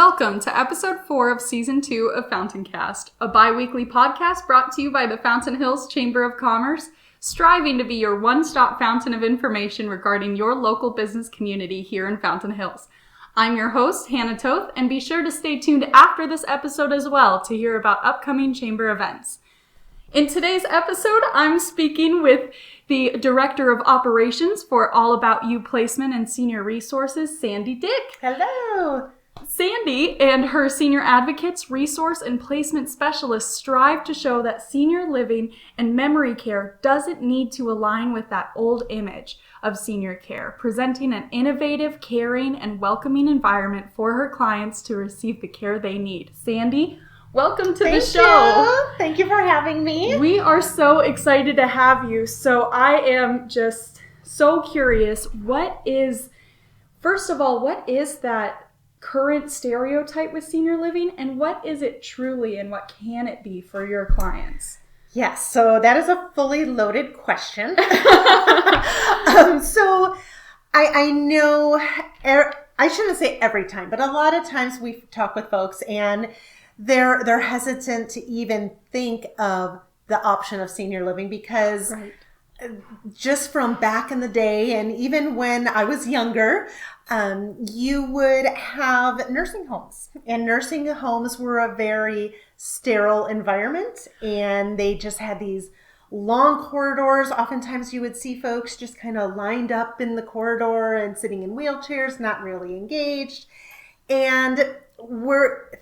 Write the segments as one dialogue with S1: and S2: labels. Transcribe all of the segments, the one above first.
S1: Welcome to episode 4 of season 2 of FountainCast, a bi-weekly podcast brought to you by the Fountain Hills Chamber of Commerce, striving to be your one-stop fountain of information regarding your local business community here in Fountain Hills. I'm your host, Hannah Toth, and be sure to stay tuned after this episode as well to hear about upcoming chamber events. In today's episode, I'm speaking with the Director of Operations for All About You Placement and Senior Resources, Sandy Dick.
S2: Hello!
S1: Sandy and her senior advocates, resource and placement specialists strive to show that senior living and memory care doesn't need to align with that old image of senior care, presenting an innovative, caring, and welcoming environment for her clients to receive the care they need. Sandy, welcome to the show.
S2: Thank you for having me.
S1: We are so excited to have you. So I am just so curious, first of all, what is that current stereotype with senior living, and what is it truly, and what can it be for your clients?
S2: Yes, so that is a fully loaded question. So I know, I shouldn't say every time, but a lot of times we talk with folks and they're hesitant to even think of the option of senior living because just from back in the day, and even when I was younger, you would have nursing homes, and nursing homes were a very sterile environment, and they just had these long corridors. Oftentimes you would see folks just kind of lined up in the corridor and sitting in wheelchairs, not really engaged. And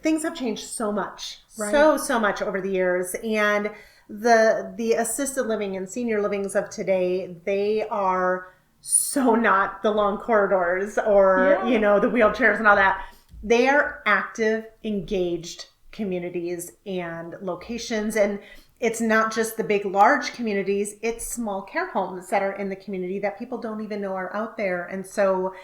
S2: things have changed so much, so much over the years. And the assisted living and senior livings of today, they are so not the long corridors or, the wheelchairs and all that. They are active, engaged communities and locations. And it's not just the big, large communities. It's small care homes that are in the community that people don't even know are out there. And so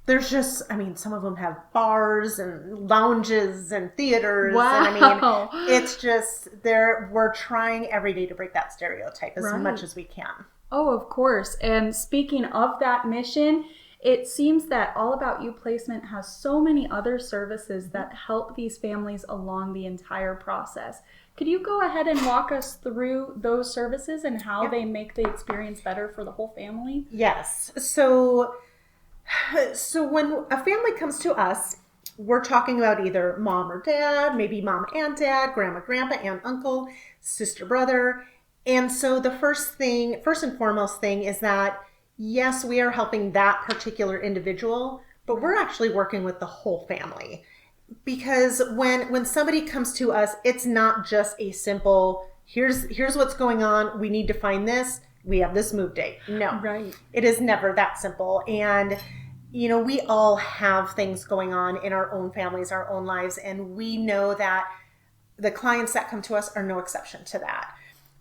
S2: there's just, some of them have bars and lounges and theaters.
S1: Wow.
S2: And it's just, we're trying every day to break that stereotype as much as we can.
S1: Oh, of course. And speaking of that mission, it seems that All About You Placement has so many other services that help these families along the entire process. Could you go ahead and walk us through those services and how they make the experience better for the whole family?
S2: Yes. So when a family comes to us, we're talking about either mom or dad, maybe mom and dad, grandma, grandpa, aunt, uncle, sister, brother. And so the first and foremost thing is that, yes, we are helping that particular individual, but we're actually working with the whole family. Because when somebody comes to us, it's not just a simple, here's what's going on, we need to find this, we have this move date. No.
S1: Right.
S2: It is never that simple. And we all have things going on in our own families, our own lives, and we know that the clients that come to us are no exception to that.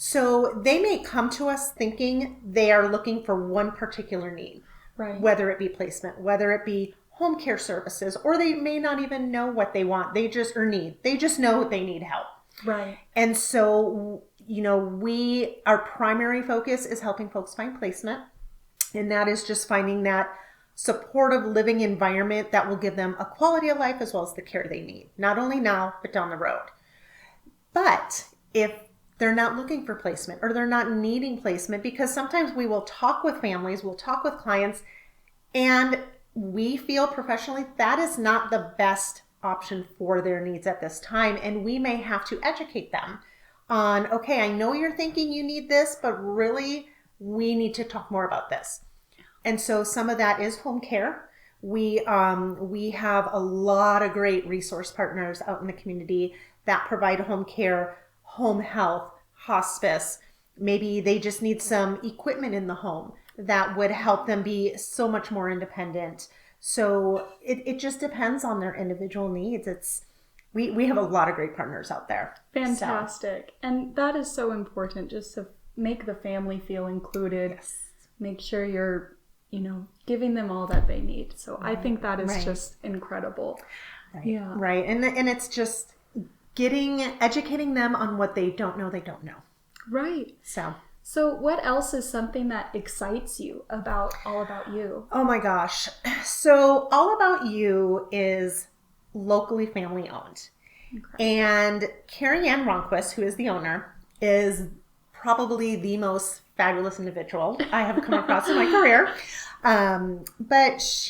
S2: So they may come to us thinking they are looking for one particular need, whether it be placement, whether it be home care services, or they may not even know what they want. They just know they need help.
S1: Right.
S2: And so, our primary focus is helping folks find placement. And that is just finding that supportive living environment that will give them a quality of life as well as the care they need, not only now, but down the road. But if they're not looking for placement or they're not needing placement, because sometimes we will talk with families, we'll talk with clients, and we feel professionally that is not the best option for their needs at this time. And we may have to educate them on, okay, I know you're thinking you need this, but really we need to talk more about this. And so some of that is home care. We have a lot of great resource partners out in the community that provide home care, home health, hospice. Maybe they just need some equipment in the home that would help them be so much more independent. So it just depends on their individual needs. We have a lot of great partners out there.
S1: Fantastic. So. And that is so important, just to make the family feel included.
S2: Yes. Make
S1: sure you're, giving them all that they need. So I think that is just incredible.
S2: Right.
S1: Yeah.
S2: Right. And it's just educating them on what they don't know.
S1: Right. So what else is something that excites you about All About You?
S2: Oh my gosh. So All About You is locally family owned.
S1: Incredible.
S2: And Carrie Ann Ronquist, who is the owner, is probably the most fabulous individual I have come across in my career. But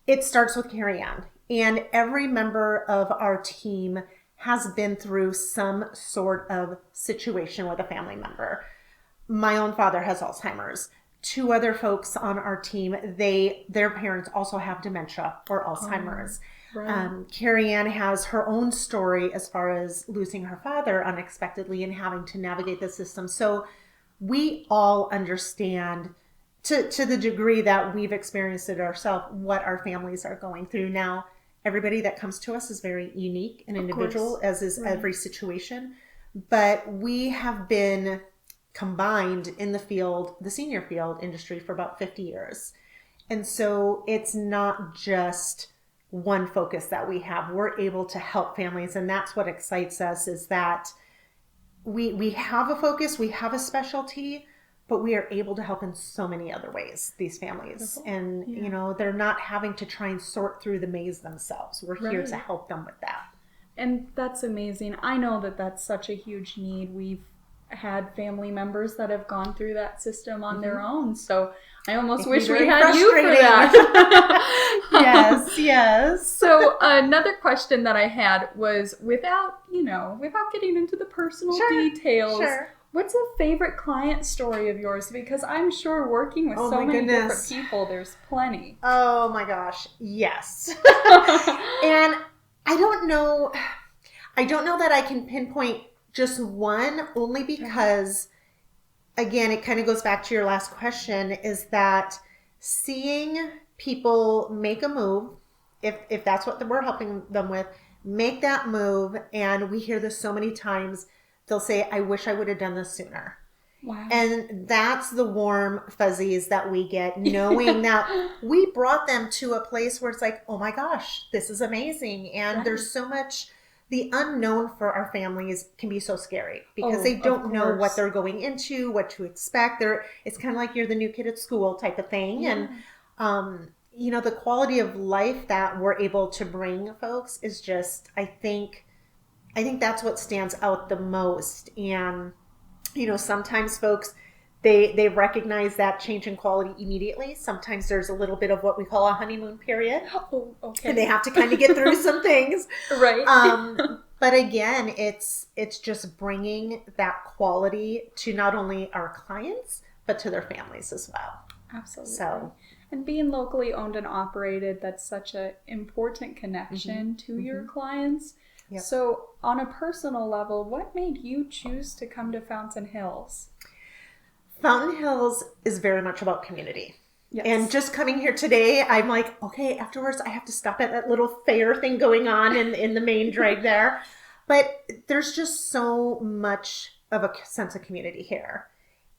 S2: it starts with Carrie Ann. And every member of our team has been through some sort of situation with a family member. My own father has Alzheimer's. 2 other folks on our team, their parents also have dementia or Alzheimer's.
S1: Right.
S2: Carrie Ann has her own story as far as losing her father unexpectedly and having to navigate the system. So we all understand to the degree that we've experienced it ourselves, what our families are going through. Now, everybody that comes to us is very unique and individual, as is every situation. But we have been combined in the senior field industry for about 50 years. And so it's not just one focus that we have. We're able to help families, and that's what excites us, is that we have a focus, we have a specialty, but we are able to help in so many other ways, these families. And, they're not having to try and sort through the maze themselves. We're here to help them with that.
S1: And that's amazing. I know that that's such a huge need. We've had family members that have gone through that system on their own. So I almost wish we had you for that.
S2: Yes.
S1: So another question that I had was, without getting into the personal details, what's a favorite client story of yours? Because I'm sure working with so many different people, there's plenty.
S2: Oh my gosh. Yes. And I don't know that I can pinpoint just one, only because, again, it kind of goes back to your last question, is that seeing people make a move, if that's what we're helping them with, make that move. And we hear this so many times. They'll say, I wish I would have done this sooner.
S1: Wow.
S2: And that's the warm fuzzies that we get, knowing that we brought them to a place where it's like, oh my gosh, this is amazing. And there's so much. The unknown for our families can be so scary because they don't know what they're going into, what to expect. It's kind of like you're the new kid at school type of thing. Yeah. And, the quality of life that we're able to bring folks is just, I think that's what stands out the most. And, sometimes folks, they recognize that change in quality immediately. Sometimes there's a little bit of what we call a honeymoon period.
S1: Oh, okay.
S2: And they have to kind of get through some things.
S1: Right.
S2: But again, it's just bringing that quality to not only our clients, but to their families as well.
S1: Absolutely.
S2: So,
S1: and being locally owned and operated, that's such an important connection to your clients. Yep. So on a personal level, what made you choose to come to Fountain Hills?
S2: Fountain Hills is very much about community.
S1: Yes.
S2: And just coming here today, I'm like, okay, afterwards I have to stop at that little fair thing going on in the main drag there. But there's just so much of a sense of community here.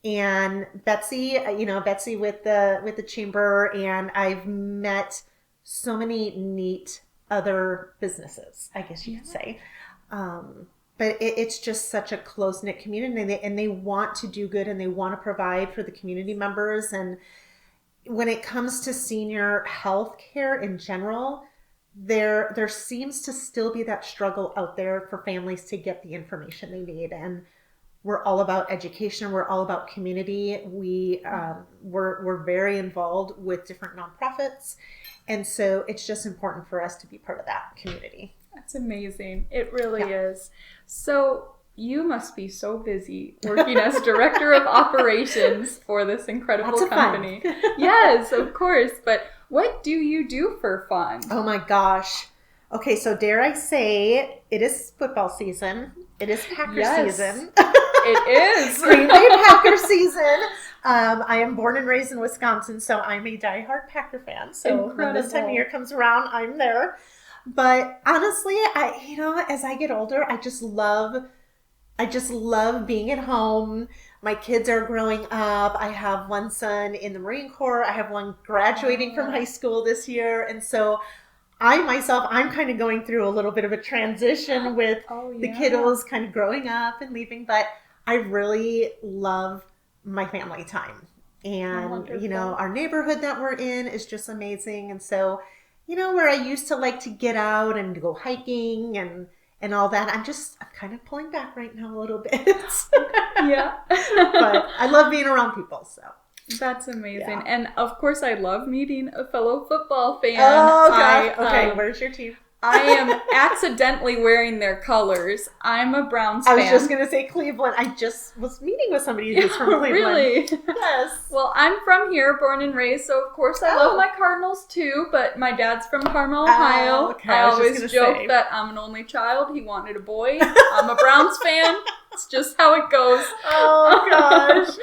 S2: And Betsy with the chamber, and I've met so many neat other businesses, I guess you could say. But it's just such a close-knit community, and they want to do good, and they want to provide for the community members. And when it comes to senior health care in general, there seems to still be that struggle out there for families to get the information they need. And we're all about education. We're all about community. We're very involved with different nonprofits. And so it's just important for us to be part of that community.
S1: That's amazing. It really is. So you must be so busy working as director of operations for this incredible company. Yes, of course. But what do you do for fun?
S2: Oh my gosh. Okay, so dare I say, it is football season. It is Packer season.
S1: It is.
S2: Green Bay Packer season. I am born and raised in Wisconsin, so I'm a diehard Packer fan. So when this time of year comes around, I'm there. But honestly, as I get older, I just love being at home. My kids are growing up. I have one son in the Marine Corps. I have one graduating from high school this year. And so I'm kind of going through a little bit of a transition with the kiddos kind of growing up and leaving. But I really love my family time. And, our neighborhood that we're in is just amazing. And so, where I used to like to get out and go hiking and all that. I'm kind of pulling back right now a little bit.
S1: Yeah.
S2: But I love being around people, so.
S1: That's amazing.
S2: Yeah.
S1: And of course, I love meeting a fellow football fan.
S2: Oh, gosh. Okay, where's your team?
S1: I am accidentally wearing their colors. I'm a Browns fan.
S2: I was just going to say Cleveland. I just was meeting with somebody who's from Cleveland.
S1: Really?
S2: Yes.
S1: Well, I'm from here, born and raised, so of course I love my Cardinals too, but my dad's from Carmel, Ohio.
S2: Okay.
S1: I always joke that I'm an only child. He wanted a boy. I'm a Browns fan. It's just how it goes.
S2: Oh, gosh.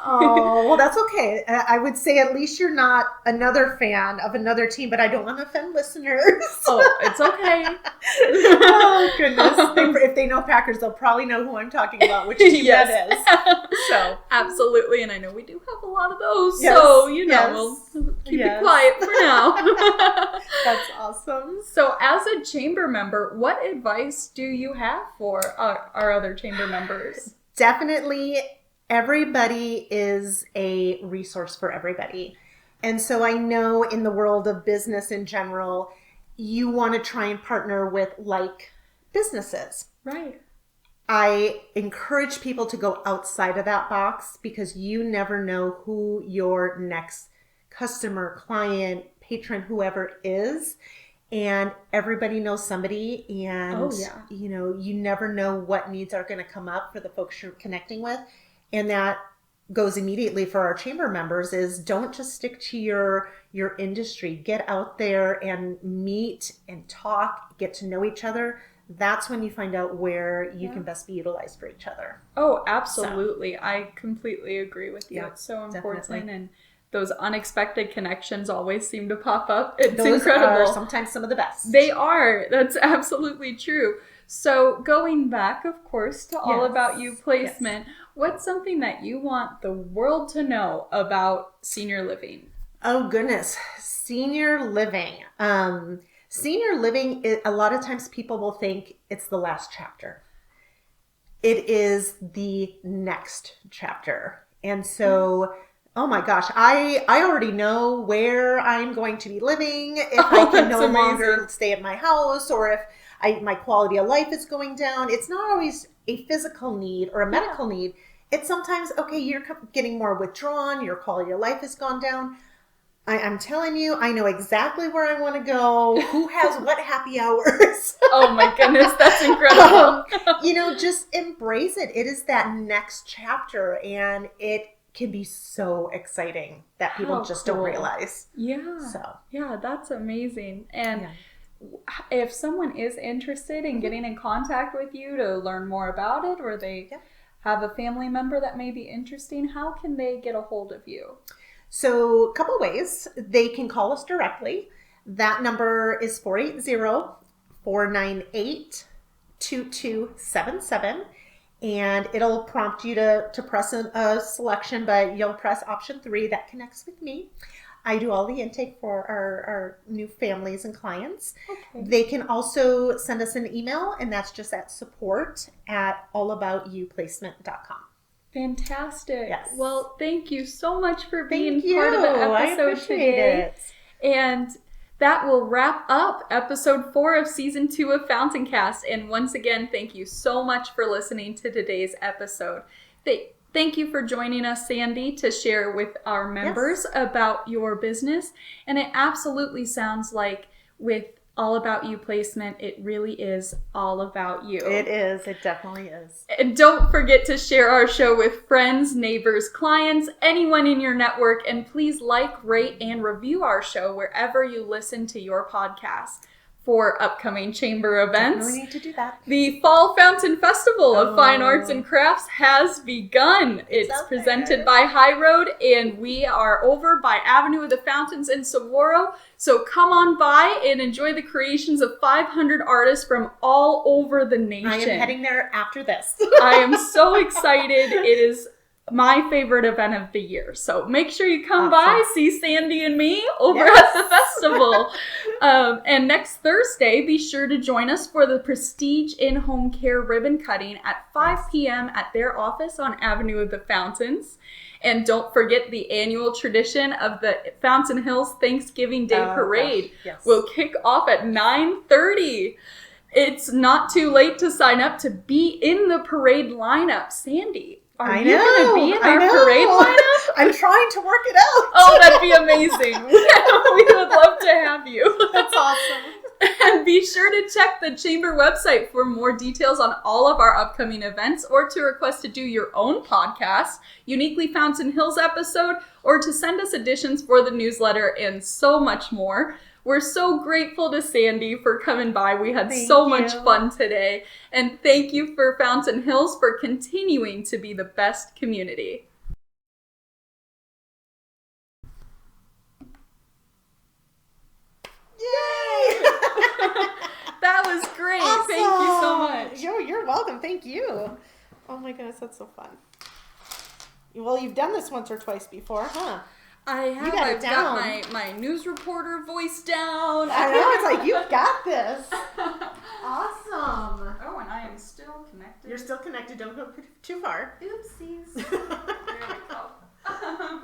S2: Oh, well, that's okay. I would say at least you're not another fan of another team, but I don't want to offend listeners.
S1: Oh, it's okay.
S2: Oh, goodness. If they know Packers, they'll probably know who I'm talking about, which team that is. So,
S1: absolutely. And I know we do have a lot of those.
S2: Yes,
S1: so, we'll keep it
S2: yes.
S1: quiet for now.
S2: That's awesome.
S1: So, as a chamber member, what advice do you have for our other chamber members?
S2: Definitely. Everybody is a resource for everybody. And so I know in the world of business in general, you want to try and partner with like businesses.
S1: Right.
S2: I encourage people to go outside of that box because you never know who your next customer, client, patron, whoever is. And everybody knows somebody. And, you never know what needs are going to come up for the folks you're connecting with. And that goes immediately for our chamber members is don't just stick to your industry. Get out there and meet and talk, get to know each other. That's when you find out where you can best be utilized for each other.
S1: Oh, absolutely. So, I completely agree with you.
S2: Yeah,
S1: it's so important.
S2: definitely.
S1: And those unexpected connections always seem to pop up. It's
S2: Those
S1: incredible.
S2: are sometimes some of the best.
S1: They are. That's absolutely true. So going back, of course, to All About You placement, what's something that you want the world to know about senior living?
S2: Oh, goodness. Senior living. Senior living, a lot of times people will think it's the last chapter. It is the next chapter. And so, oh my gosh, I already know where I'm going to be living, if I can no longer stay at my house, or if my quality of life is going down. It's not always a physical need or a medical need. It's sometimes, okay, you're getting more withdrawn, your quality of life has gone down. I'm telling you, I know exactly where I want to go, who has what happy hours.
S1: Oh my goodness, that's incredible.
S2: Just embrace it. It is that next chapter, and it can be so exciting that people just don't realize.
S1: Yeah.
S2: So.
S1: Yeah, that's amazing. And if someone is interested in getting in contact with you to learn more about it, or they have a family member that may be interesting, how can they get a hold of you?
S2: So a couple ways. They can call us directly. That number is 480-498-2277. And it'll prompt you to press a selection, but you'll press option 3 that connects with me. I do all the intake for our new families and clients. Okay. They can also send us an email, and that's just at support@allaboutYouplacement.com.
S1: Fantastic.
S2: Yes.
S1: Well, thank you so much for being part of the episode today. And that will wrap up episode 4 of season 2 of FountainCast. And once again, thank you so much for listening to today's episode. Thank you for joining us, Sandy, to share with our members about your business. And it absolutely sounds like with All About You placement, it really is all about you.
S2: It is. It definitely is.
S1: And don't forget to share our show with friends, neighbors, clients, anyone in your network. And please like, rate, and review our show wherever you listen to your podcast. For upcoming chamber events,
S2: we need to do that.
S1: The Fall Fountain Festival of Fine Arts and Crafts has begun. It's presented by High Road, and we are over by Avenue of the Fountains in Saguaro. So come on by and enjoy the creations of 500 artists from all over the nation.
S2: I am heading there after this.
S1: I am so excited. It is my favorite event of the year. So make sure you come
S2: Awesome.
S1: by, see Sandy and me over at the festival. And next Thursday, be sure to join us for the Prestige in-Home Care ribbon cutting at 5 p.m. at their office on Avenue of the Fountains. And don't forget the annual tradition of the Fountain Hills Thanksgiving Day Parade.
S2: Yes.
S1: Will kick off at 9:30. It's not too late to sign up to be in the parade lineup. Sandy, are you going to be in our parade lineup?
S2: I'm trying to work it out.
S1: Oh, that'd be amazing. We would love to have you.
S2: That's awesome.
S1: And be sure to check the Chamber website for more details on all of our upcoming events, or to request to do your own podcast, uniquely Fountain Hills episode, or to send us additions for the newsletter, and so much more. We're so grateful to Sandy for coming by. We had so much fun today. And thank you for Fountain Hills for continuing to be the best community.
S2: Yay!
S1: That was great.
S2: Awesome.
S1: Thank you so much.
S2: You're welcome. Thank you. Oh my goodness, that's so fun. Well, you've done this once or twice before, huh?
S1: I have. I've got my news reporter voice down.
S2: I know. It's like, you've got this. Awesome.
S1: Oh, and I am still connected.
S2: You're still connected. Don't go too far.
S1: Oopsies. There we go.